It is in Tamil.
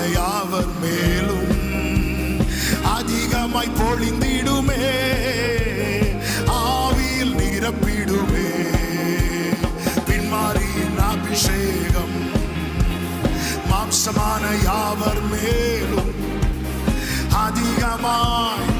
யாவர் மேலும் அதிகமாய் பொழிந்திடுமே, ஆவியில் நிரப்பிடுமே. பின்மாரியின் அபிஷேகம் மாம்சமான யாவர் மேலும் அதிகமாய்